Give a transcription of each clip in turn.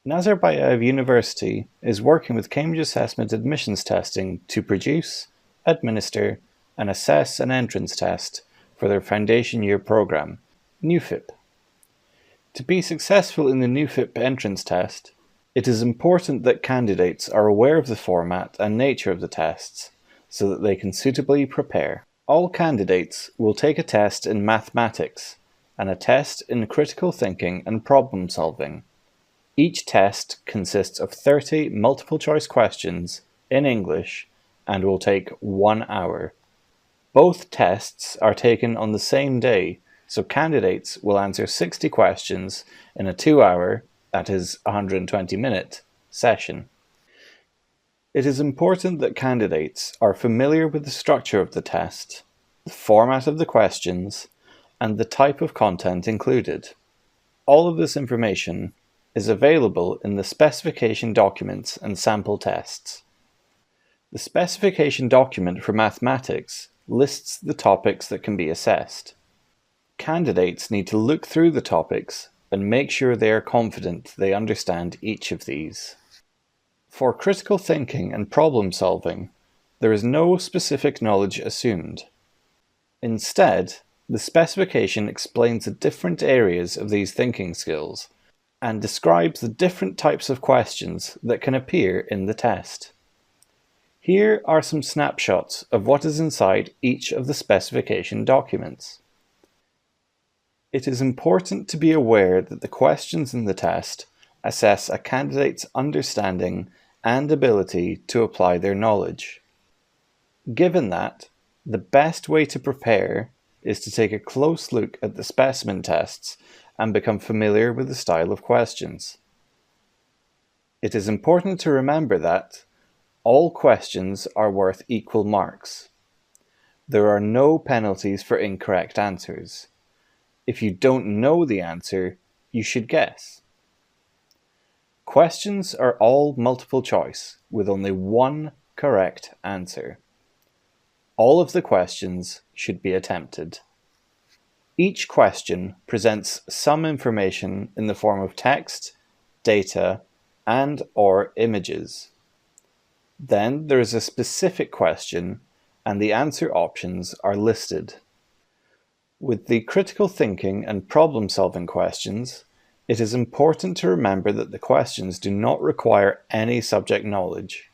Nazarbayev University is working with Cambridge Assessment admissions testing to produce, administer, and assess an entrance test for their foundation year program, NUFYPET. To be successful in the NUFYPET entrance test, it is important that candidates are aware of the format and nature of the tests so that they can suitably prepare. All candidates will take a test in mathematics and a test in critical thinking and problem solving. Each test consists of 30 multiple-choice questions in English and will take 1 hour. Both tests are taken on the same day, so candidates will answer 60 questions in a 2-hour, that is 120-minute, session. It is important that candidates are familiar with the structure of the test, the format of the questions, and the type of content included. All of this information is available in the specification documents and sample tests. The specification document for mathematics lists the topics that can be assessed. Candidates need to look through the topics and make sure they are confident they understand each of these. For critical thinking and problem solving, there is no specific knowledge assumed. Instead, the specification explains the different areas of these thinking skills and describes the different types of questions that can appear in the test. Here are some snapshots of what is inside each of the specification documents. It is important to be aware that the questions in the test assess a candidate's understanding and ability to apply their knowledge. Given that, the best way to prepare is to take a close look at the specimen tests and become familiar with the style of questions. It is important to remember that all questions are worth equal marks. There are no penalties for incorrect answers. If you don't know the answer, you should guess. Questions are all multiple choice, with only one correct answer. All of the questions should be attempted. Each question presents some information in the form of text, data, and/or images. Then there is a specific question, and the answer options are listed. With the critical thinking and problem-solving questions, it is important to remember that the questions do not require any subject knowledge.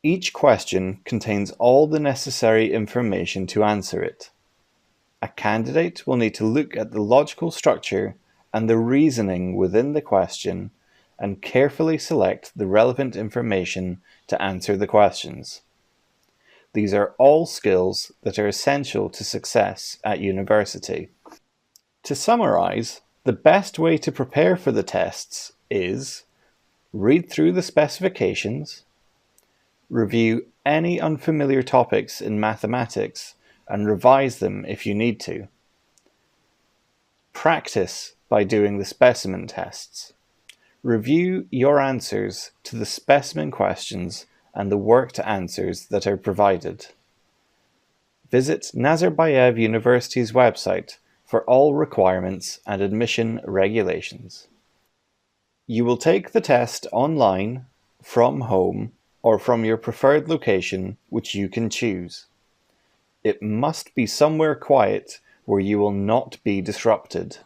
Each question contains all the necessary information to answer it. A candidate will need to look at the logical structure and the reasoning within the question and carefully select the relevant information to answer the questions. These are all skills that are essential to success at university. To summarize, the best way to prepare for the tests is read through the specifications, review any unfamiliar topics in mathematics and revise them if you need to. Practice by doing the specimen tests. Review your answers to the specimen questions and the worked answers that are provided. Visit Nazarbayev University's website for all requirements and admission regulations. You will take the test online, from home, or from your preferred location, which you can choose. It must be somewhere quiet where you will not be disrupted.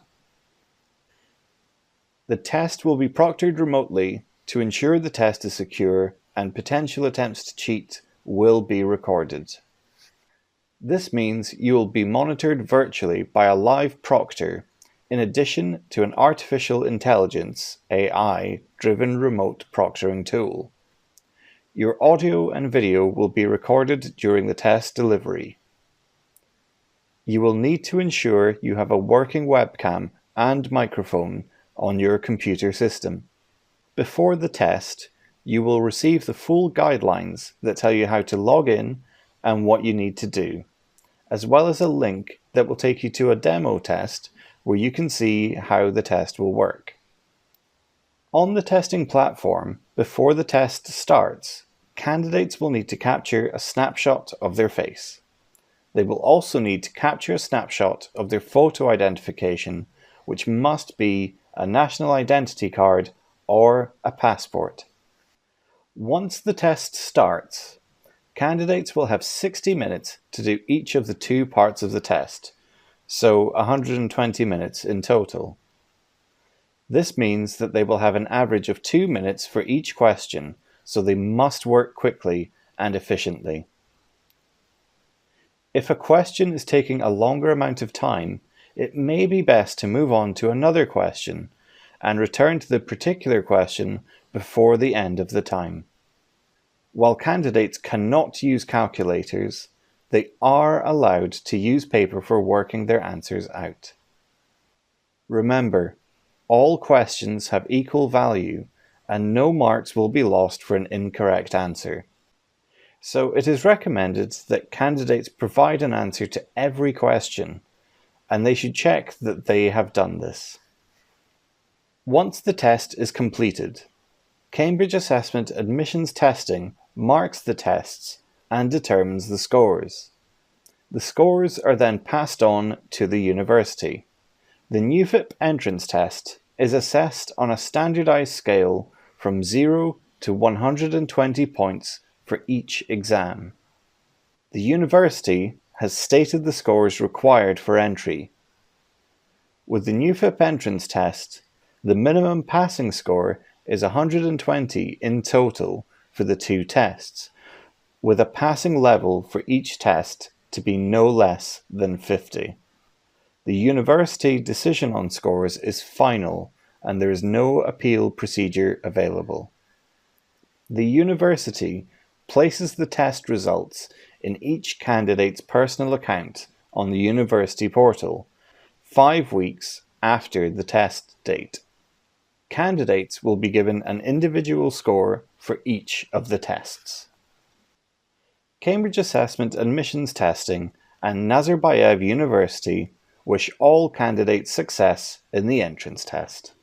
The test will be proctored remotely to ensure the test is secure and potential attempts to cheat will be recorded. This means you will be monitored virtually by a live proctor in addition to an artificial intelligence AI-driven remote proctoring tool. Your audio and video will be recorded during the test delivery. You will need to ensure you have a working webcam and microphone on your computer system. Before the test, you will receive the full guidelines that tell you how to log in and what you need to do, as well as a link that will take you to a demo test where you can see how the test will work. On the testing platform, before the test starts, candidates will need to capture a snapshot of their face. They will also need to capture a snapshot of their photo identification, which must be a national identity card or a passport. Once the test starts, candidates will have 60 minutes to do each of the two parts of the test, so 120 minutes in total. This means that they will have an average of 2 minutes for each question, so they must work quickly and efficiently. If a question is taking a longer amount of time, it may be best to move on to another question and return to the particular question before the end of the time. While candidates cannot use calculators, they are allowed to use paper for working their answers out. Remember, all questions have equal value, and no marks will be lost for an incorrect answer. So it is recommended that candidates provide an answer to every question, and they should check that they have done this. Once the test is completed, Cambridge Assessment admissions testing marks the tests and determines the scores. The scores are then passed on to the university. The NUFYPET entrance test is assessed on a standardized scale from 0 to 120 points for each exam. The university has stated the scores required for entry. With the NUFYPET entrance test, the minimum passing score is 120 in total for the two tests, with a passing level for each test to be no less than 50. The university decision on scores is final, and there is no appeal procedure available. The university places the test results in each candidate's personal account on the university portal 5 weeks after the test date. Candidates will be given an individual score for each of the tests. Cambridge Assessment admissions testing and Nazarbayev University wish all candidates success in the entrance test.